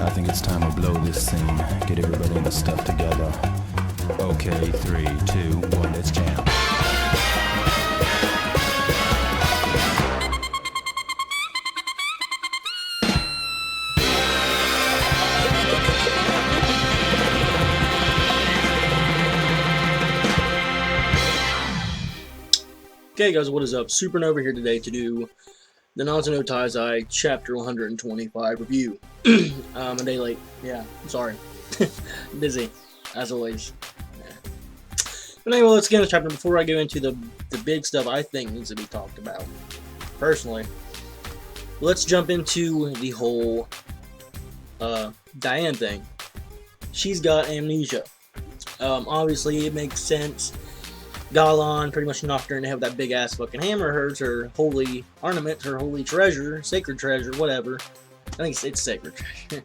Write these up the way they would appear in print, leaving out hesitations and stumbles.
I think it's time we blow this scene. Get everybody in the stuff together. Okay, 3, 2, 1, let's jam. Okay guys, what is up? Supernova here today to do the Nanatsu Taizai chapter 125 review. A day late. Yeah, I'm sorry. Busy, as always. Yeah. But anyway, let's get into the chapter. Before I go into the big stuff I think needs to be talked about, personally, let's jump into the whole Diane thing. She's got amnesia. Obviously, it makes sense. Galan pretty much knocked her in the head with that big ass fucking hammer. Hers, her holy ornament, her holy treasure, sacred treasure, whatever. I think it's sacred treasure.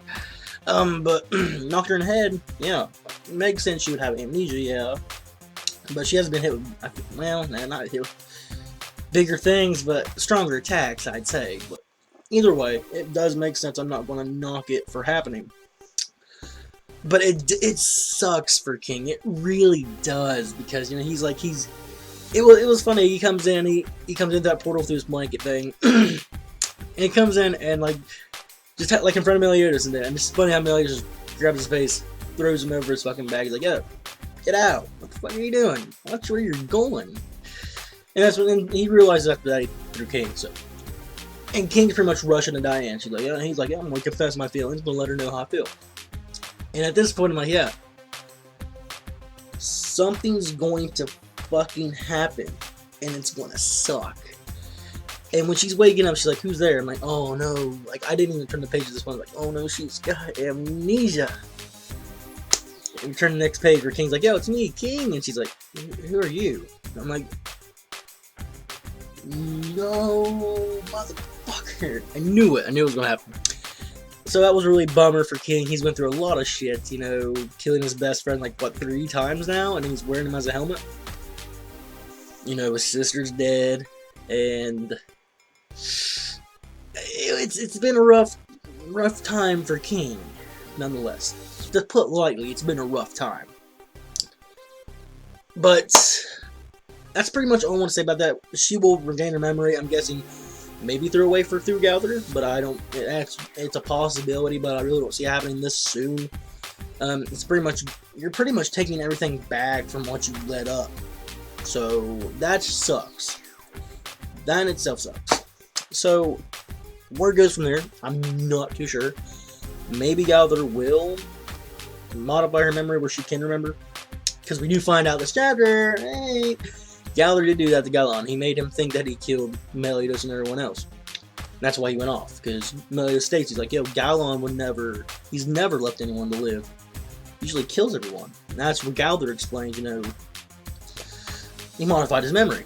But knocked her in the head. Yeah, makes sense she would have amnesia. Yeah, but she hasn't been hit with, well, nah, not hit with bigger things, but stronger attacks, I'd say. But either way, it does make sense. I'm not going to knock it for happening. But it sucks for King. It really does, because you know it was funny. He comes in, he comes into that portal through his blanket thing, and he comes in and like just like in front of Meliodas, and it's funny how Meliodas just grabs his face, throws him over his fucking bag. He's like, "Yo, get out! What the fuck are you doing? Watch where you're going." And that's when he realizes after that he threw King. So, and King's pretty much rushing to Diane. She's like, "Yeah," he's like, "Yeah, I'm gonna confess my feelings. I'm gonna let her know how I feel." And at this point, I'm like, yeah, something's going to fucking happen, and it's going to suck. And when she's waking up, she's like, who's there? I'm like, oh no, like, I didn't even turn the page at this point. I'm like, oh no, she's got amnesia. And we turn to the next page where King's like, yo, it's me, King. And she's like, who are you? And I'm like, no, motherfucker. I knew it. I knew it was going to happen. So that was really a bummer for King. He's went through a lot of shit, you know, killing his best friend like, what, 3 times now? And he's wearing him as a helmet. You know, his sister's dead. And it's been a rough time for King, nonetheless. To put lightly, it's been a rough time. But that's pretty much all I want to say about that. She will regain her memory, I'm guessing. Maybe through Gauther, but I don't. It's a possibility, but I really don't see it happening this soon. You're pretty much taking everything back from what you led up, so that sucks. That in itself sucks. So where it goes from there, I'm not too sure. Maybe Gauther will modify her memory where she can remember, because we do find out this chapter. Hey, Gauther did do that to Galan. He made him think that he killed Meliodas and everyone else. And that's why he went off. Because Meliodas states, he's like, yo, Galan he's never left anyone to live. He usually kills everyone. And that's what Gauther explains, you know. He modified his memory,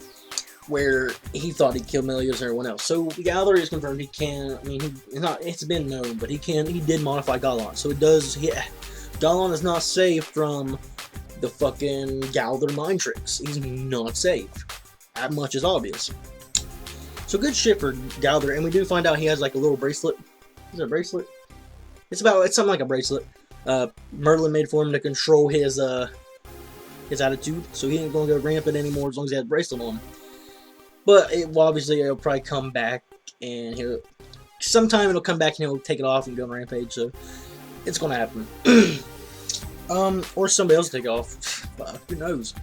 where he thought he killed Meliodas and everyone else. So Gauther is confirmed he can, I mean, it's been known, but he did modify Galan. So it does, yeah. Galan is not safe from the fucking Gauther mind tricks. He's not safe. That much is obvious. So good shit for Gauther, and we do find out he has like a little bracelet. Is it a bracelet? It's something like a bracelet. Merlin made for him to control his attitude, so he ain't gonna go rampant anymore as long as he has a bracelet on. But obviously it'll probably come back, and sometime it'll come back and he'll take it off and go on rampage. So it's gonna happen. Or somebody else take off. Fuck, who knows?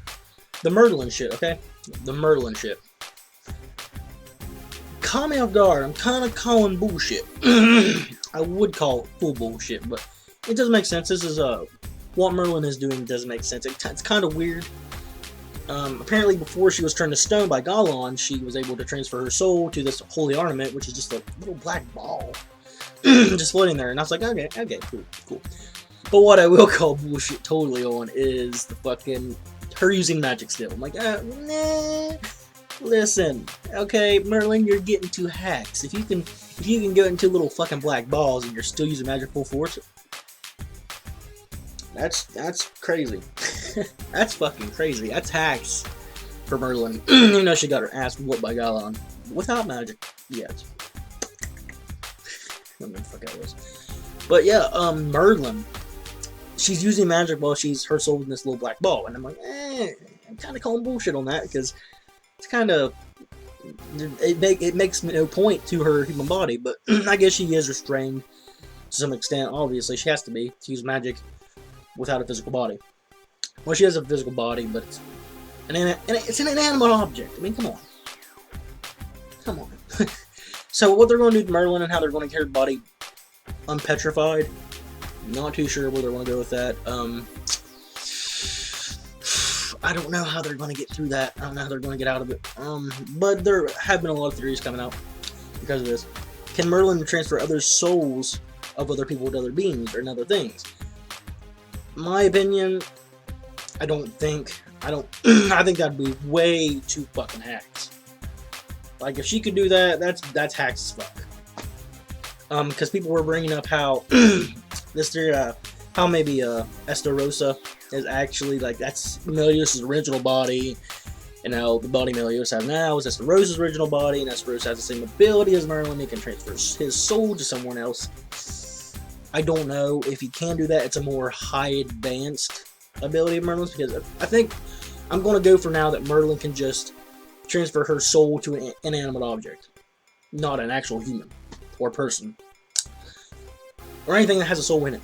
The Merlin shit, okay? The Merlin shit. Call me off guard. I'm kind of calling bullshit. I would call it full bullshit, but it doesn't make sense. This is, what Merlin is doing doesn't make sense. It's kind of weird. Apparently before she was turned to stone by Galan, she was able to transfer her soul to this holy ornament, which is just a little black ball. Just floating there, and I was like, okay, cool. But what I will call bullshit totally on is the fucking her using magic still. I'm like, nah. Listen, okay, Merlin, you're getting too hacks. If you can go into little fucking black balls and you're still using magic full force, that's crazy. That's fucking crazy. That's hacks for Merlin. You know she got her ass whooped by Galan without magic. Yes. I don't know what the fuck that was. But yeah, Merlin, she's using magic while her soul in this little black ball, and I'm like, I'm kind of calling bullshit on that because it's kind of it makes no point to her human body, but I guess she is restrained to some extent. Obviously, she has to be to use magic without a physical body. Well, she has a physical body, but it's an inanimate object. I mean, come on. Come on. So what they're going to do to Merlin and how they're going to get her body unpetrified, not too sure where they're going to go with that. I don't know how they're going to get through that. I don't know how they're going to get out of it. But there have been a lot of theories coming out because of this. Can Merlin transfer other souls of other people to other beings or other things? My opinion, I think that'd be way too fucking hacked. Like, if she could do that, that's hacked as fuck. Because people were bringing up how this theory, how maybe Estarossa is actually, like, that's Meliodas' original body, and how the body Meliodas has now is Estarossa's original body, and Estarossa has the same ability as Merlin. He can transfer his soul to someone else. I don't know if he can do that. It's a more high advanced ability of Merlin's, because I think I'm going to go for now that Merlin can just transfer her soul to an inanimate object, not an actual human or person or anything that has a soul in it.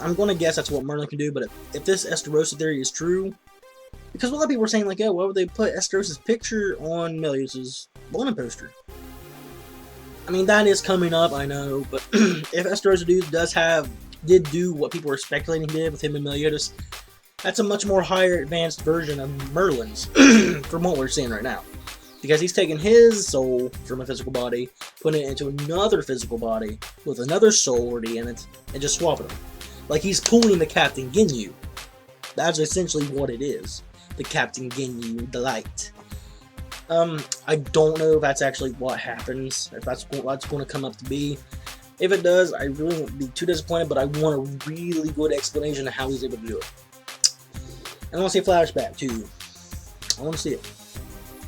I'm going to guess that's what Merlin can do, but if this Estarossa theory is true, because a lot of people were saying, like, oh, why would they put Estarossa's picture on Meliodas' wanted poster? I mean, that is coming up, I know, but if Estarossa did do what people were speculating he did with him and Meliodas, that's a much more higher advanced version of Merlin's from what we're seeing right now. Because he's taking his soul from a physical body, putting it into another physical body with another soul already in it, and just swapping them. Like he's pulling the Captain Ginyu. That's essentially what it is. The Captain Ginyu Delight. I don't know if that's actually what happens, if that's what's going to come up to be. If it does, I really won't be too disappointed, but I want a really good explanation of how he's able to do it. And I want to see a flashback, too. I want to see it.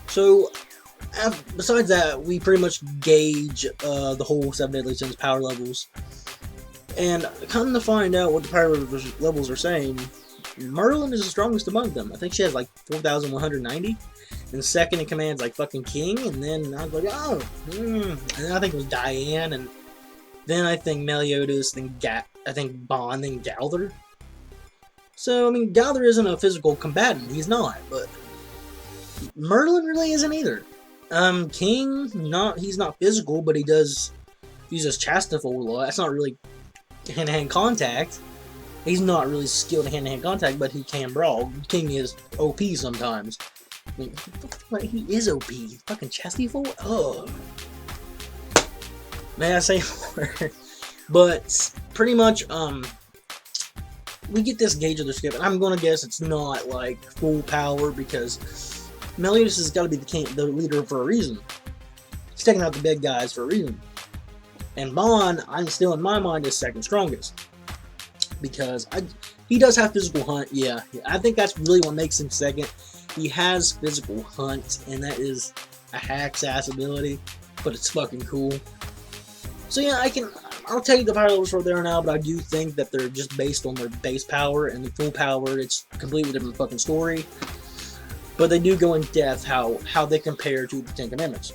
So, besides that, we pretty much gauge the whole 7 Deadly Sins power levels. And come to find out what the power levels are saying, Merlin is the strongest among them. I think she has like 4,190. And second in command's like fucking King. And then I was like, oh. And then I think it was Diane. And then I think Meliodas. Then I think Bond. Then Galther. So, I mean, Galther isn't a physical combatant. He's not. But Merlin really isn't either. King, he's not physical, but he does use his chastity a lot. That's not really hand-to-hand contact. He's not really skilled in hand-to-hand contact, but he can brawl. King is OP sometimes. I mean, he is OP. Fucking chastity forward? Ugh. May I say more? But, pretty much, we get this gauge of the script, and I'm gonna guess it's not, like, full power, because Meliodas has got to be the leader for a reason. He's taking out the big guys for a reason. And Bond, I'm still in my mind, is second strongest. Because he does have physical hunt, yeah. I think that's really what makes him second. He has physical hunt, and that is a hack's ass ability, but it's fucking cool. So yeah, I'll tell you the power levels for there now, but I do think that they're just based on their base power, and the full power, it's a completely different fucking story. But they do go in depth how they compare to the Ten Commandments.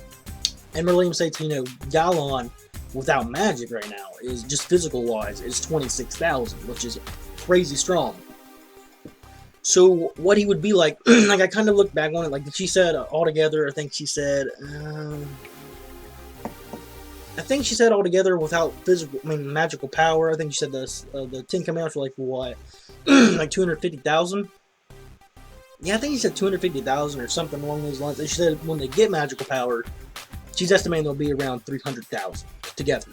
And Merlin states, Galon, without magic right now, is just physical-wise, is 26,000, which is crazy strong. So, what he would be like, like, I kind of looked back on it, like, she said, altogether, I think she said altogether without magical power, I think she said the Ten Commandments were like, what, like 250,000? Yeah, I think he said 250,000 or something along those lines. She said when they get magical power, she's estimating they'll be around 300,000 together.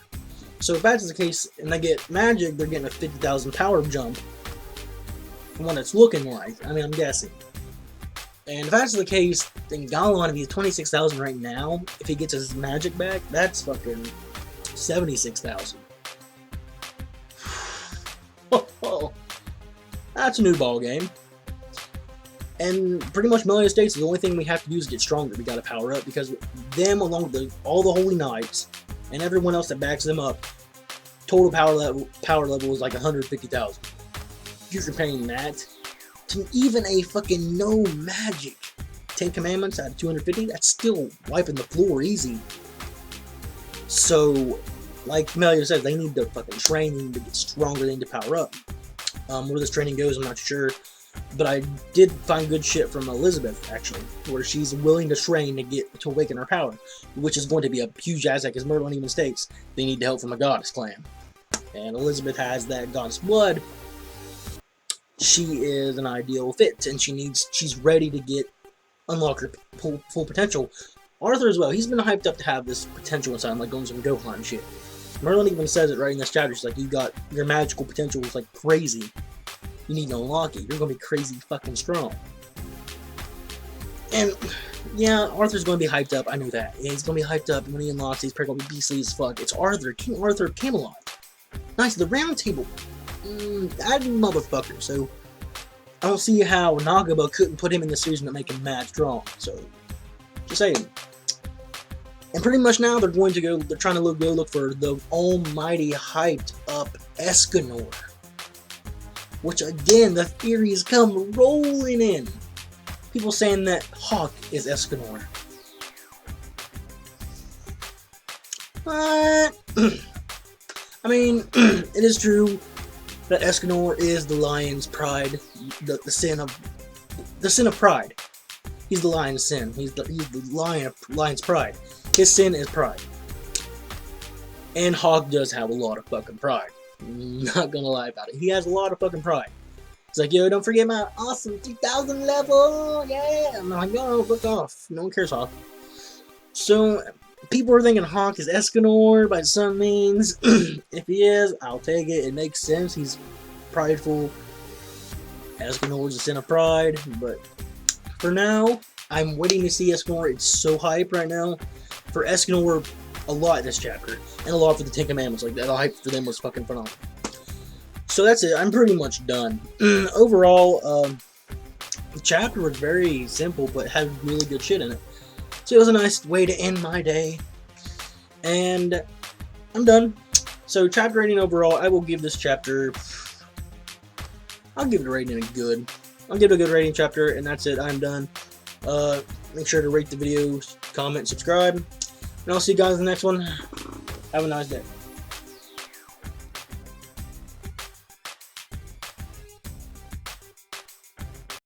So if that's the case, and they get magic, they're getting a 50,000 power jump from what it's looking like. I mean, I'm guessing. And if that's the case, then Galon, if he's 26,000 right now, if he gets his magic back, that's fucking 76,000. That's a new ball game. And pretty much Meliodas states the only thing we have to do is get stronger. We gotta power up, because them, along with all the Holy Knights and everyone else that backs them up, total power level is like 150,000. You're comparing that to even a fucking no magic 10 commandments out of 250. That's still wiping the floor easy. So, like Melio says, they need the fucking training to get stronger. They need to power up. Where this training goes, I'm not sure. But I did find good shit from Elizabeth, actually, where she's willing to train to awaken her power, which is going to be a huge asset, because Merlin even states they need help from a goddess clan. And Elizabeth has that goddess blood. She is an ideal fit, and she's ready to unlock her full potential. Arthur as well, he's been hyped up to have this potential inside him, like going some Gohan and shit. Merlin even says it right in this chapter. She's like, your magical potential is like crazy. You need to unlock it. You're gonna be crazy fucking strong. And yeah, Arthur's gonna be hyped up. I knew that. Yeah, he's gonna be hyped up, and when he unlocks it, he's probably gonna be beastly as fuck. It's Arthur, King Arthur of Camelot. Nice, the round table. That motherfucker. So I don't see how Nagaba couldn't put him in the series and make him mad strong. So just saying. And pretty much now they're trying to look for the almighty hyped up Escanor. Which again, the theories come rolling in. People saying that Hawk is Escanor. But I mean, it is true that Escanor is the lion's pride, the sin of pride. He's the lion's sin. He's the lion's pride. His sin is pride. And Hawk does have a lot of fucking pride. Not gonna lie about it. He has a lot of fucking pride. It's like, yo, don't forget my awesome 3000 level. Yeah. I'm like, no, fuck off. No one cares, Hawk. So people are thinking Hawk is Escanor by some means. If he is, I'll take it. It makes sense. He's prideful. Escanor is a sin of pride. But for now, I'm waiting to see Escanor. It's so hype right now. For Escanor, a lot this chapter. And a lot for the 10 Commandments. Like, that hype for them was fucking phenomenal. So that's it. I'm pretty much done. Overall, the chapter was very simple, but had really good shit in it. So it was a nice way to end my day. And I'm done. So chapter rating overall, I will give this chapter... I'll give it a rating good. I'll give it a good rating chapter, and that's it. I'm done. Make sure to rate the videos, comment, subscribe. And I'll see you guys in the next one. Have a nice day.